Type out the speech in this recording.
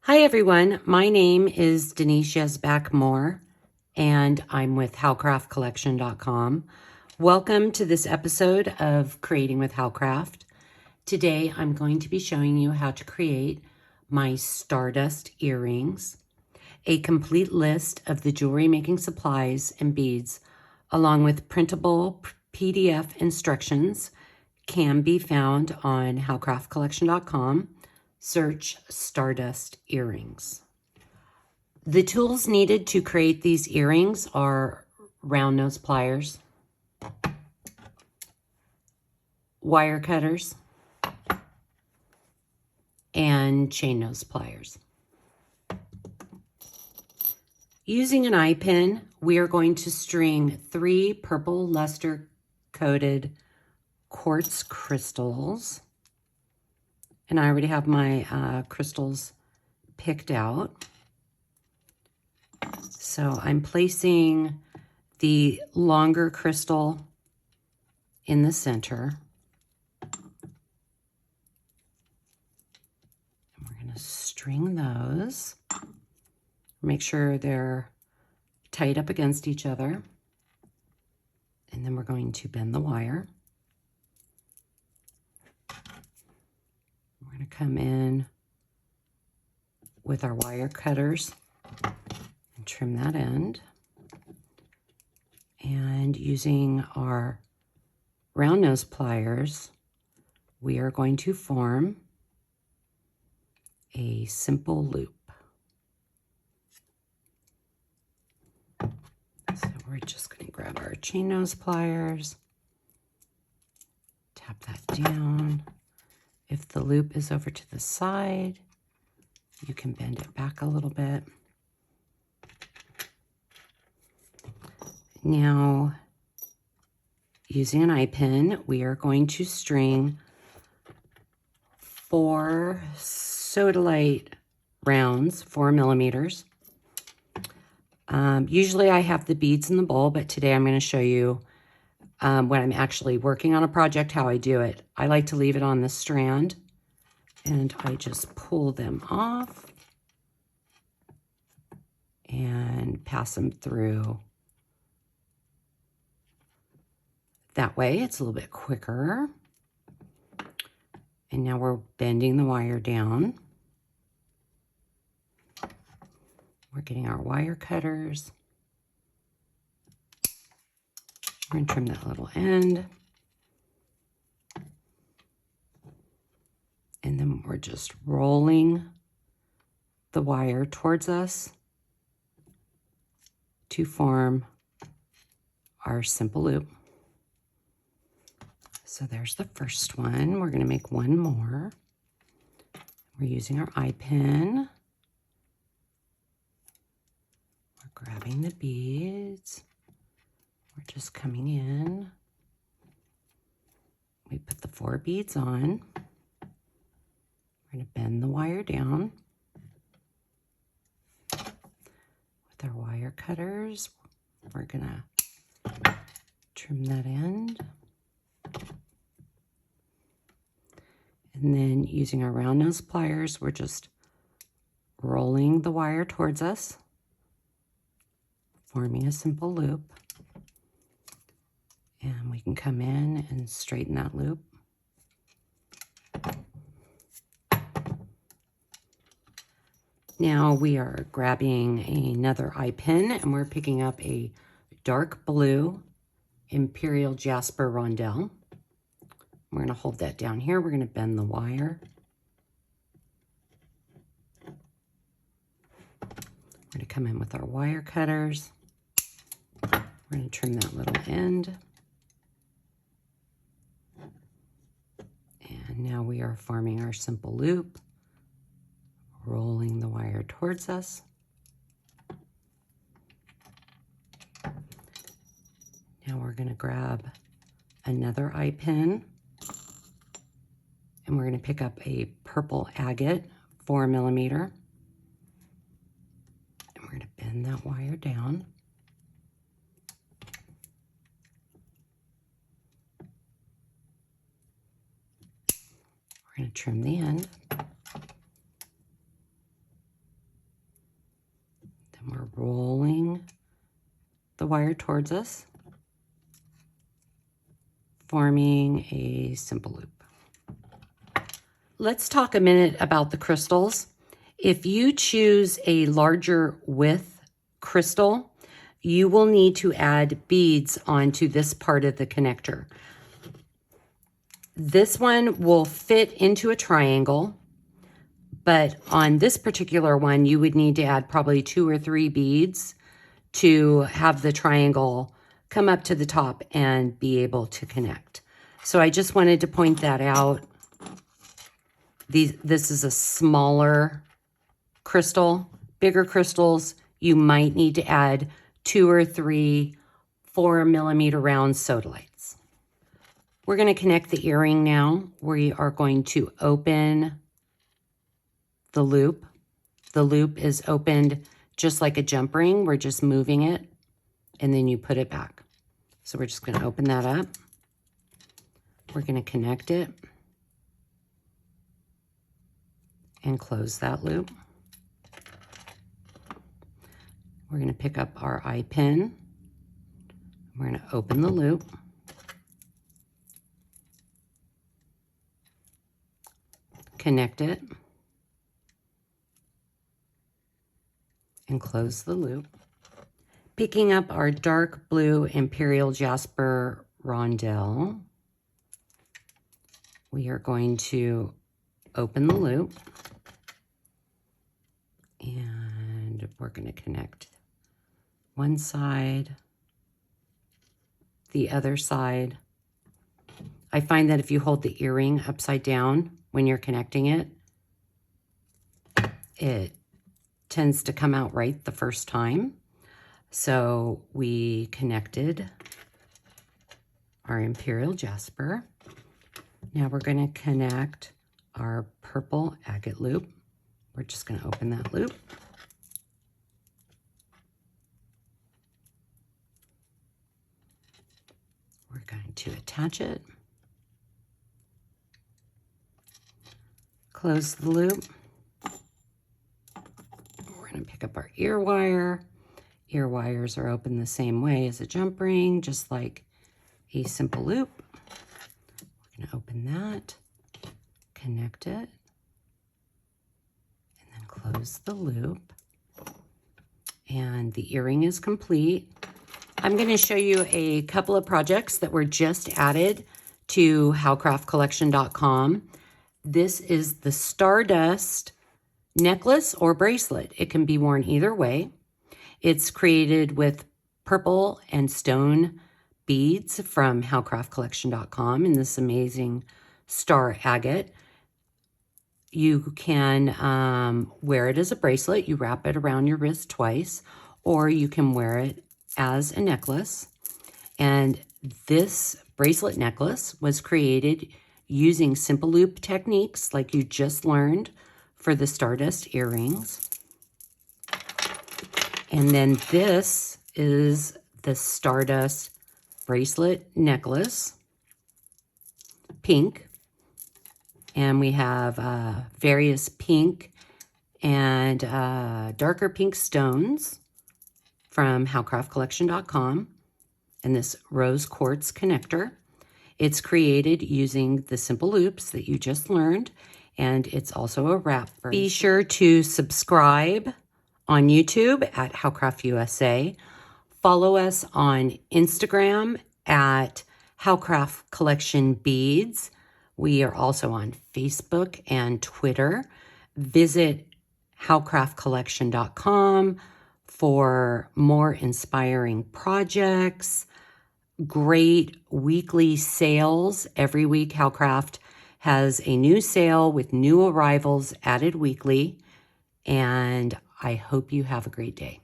Hi everyone, my name is Denise Yesbach Moore and I'm with howcraftcollection.com. Welcome to this episode of Creating with Howcraft. Today I'm going to be showing you how to create my Stardust earrings. A complete list of the jewelry making supplies and beads along with printable PDF instructions can be found on howcraftcollection.com. Search Stardust earrings. The tools needed to create these earrings are round nose pliers, wire cutters, and chain nose pliers. Using an eye pin, we are going to string 3 purple luster coated quartz crystals. And I already have my crystals picked out. So I'm placing the longer crystal in the center. And we're going to string those. Make sure they're tight up against each other. And then we're going to bend the wire. We're going to come in with our wire cutters and trim that end. And using our round nose pliers, we are going to form a simple loop. So we're just going to grab our chain nose pliers, tap that down. If the loop is over to the side, you can bend it back a little bit. Now, using an eye pin, we are going to string 4 sodalite rounds, 4 millimeters. Usually I have the beads in the bowl, but today I'm going to show you when I'm actually working on a project how I do it. I like to leave it on the strand and I just pull them off and pass them through. That way it's a little bit quicker. And now we're bending the wire down. We're getting our wire cutters. We're going to trim that little end. And then we're just rolling the wire towards us to form our simple loop. So there's the first one. We're going to make one more. We're using our eye pin. We're grabbing the beads. We're just coming in. We put the 4 beads on. We're going to bend the wire down. With our wire cutters, we're going to trim that end. And then using our round nose pliers, we're just rolling the wire towards us, forming a simple loop. And we can come in and straighten that loop. Now we are grabbing another eye pin and we're picking up a dark blue imperial jasper rondell. We're going to hold that down here. We're going to bend the wire. We're going to come in with our wire cutters. We're going to trim that little end. And now we are forming our simple loop, rolling the wire towards us. Now we're going to grab another eye pin. And we're going to pick up a purple agate, 4 millimeter. And we're going to bend that wire down. We're going to trim the end. And we're rolling the wire towards us, forming a simple loop. Let's talk a minute about the crystals. If you choose a larger width crystal, you will need to add beads onto this part of the connector. This one will fit into a triangle, but on this particular one, you would need to add probably 2 or 3 beads to have the triangle come up to the top and be able to connect. So I just wanted to point that out. This is a smaller crystal. Bigger crystals, you might need to add 2 or 3 4mm round sodalites. We're going to connect the earring now. We are going to open the loop. The loop is opened just like a jump ring. We're just moving it, and then you put it back. So we're just going to open that up. We're going to connect it and close that loop. We're going to pick up our eye pin. We're going to open the loop. Connect it. And close the loop. Picking up our dark blue imperial jasper rondell, we are going to open the loop. And we're going to connect one side, the other side. I find that if you hold the earring upside down when you're connecting it, it tends to come out right the first time. So we connected our imperial jasper. Now we're going to connect our purple agate loop. We're just going to open that loop. We're going to attach it. Close the loop. We're going to pick up our ear wire. Ear wires are open the same way as a jump ring, just like a simple loop. We're going to open that, connect it, and then close the loop. And the earring is complete. I'm going to show you a couple of projects that were just added to howcraftcollection.com. This is the Stardust necklace or bracelet. It can be worn either way. It's created with purple and stone beads from howcraftcollection.com in this amazing star agate. You can wear it as a bracelet. You wrap it around your wrist twice, or you can wear it as a necklace. And this bracelet necklace was created using simple loop techniques like you just learned for the Stardust earrings. And then this is the Stardust bracelet necklace, pink. And we have various pink and darker pink stones from howcraftcollection.com, and this rose quartz connector. It's created using the simple loops that you just learned, and it's also a wrap. Be sure to subscribe on YouTube at HowcraftUSA. Follow us on Instagram at HowcraftCollectionBeads. We are also on Facebook and Twitter. Visit howcraftcollection.com for more inspiring projects, great weekly sales. Every week, Howcraft has a new sale with new arrivals added weekly, and I hope you have a great day.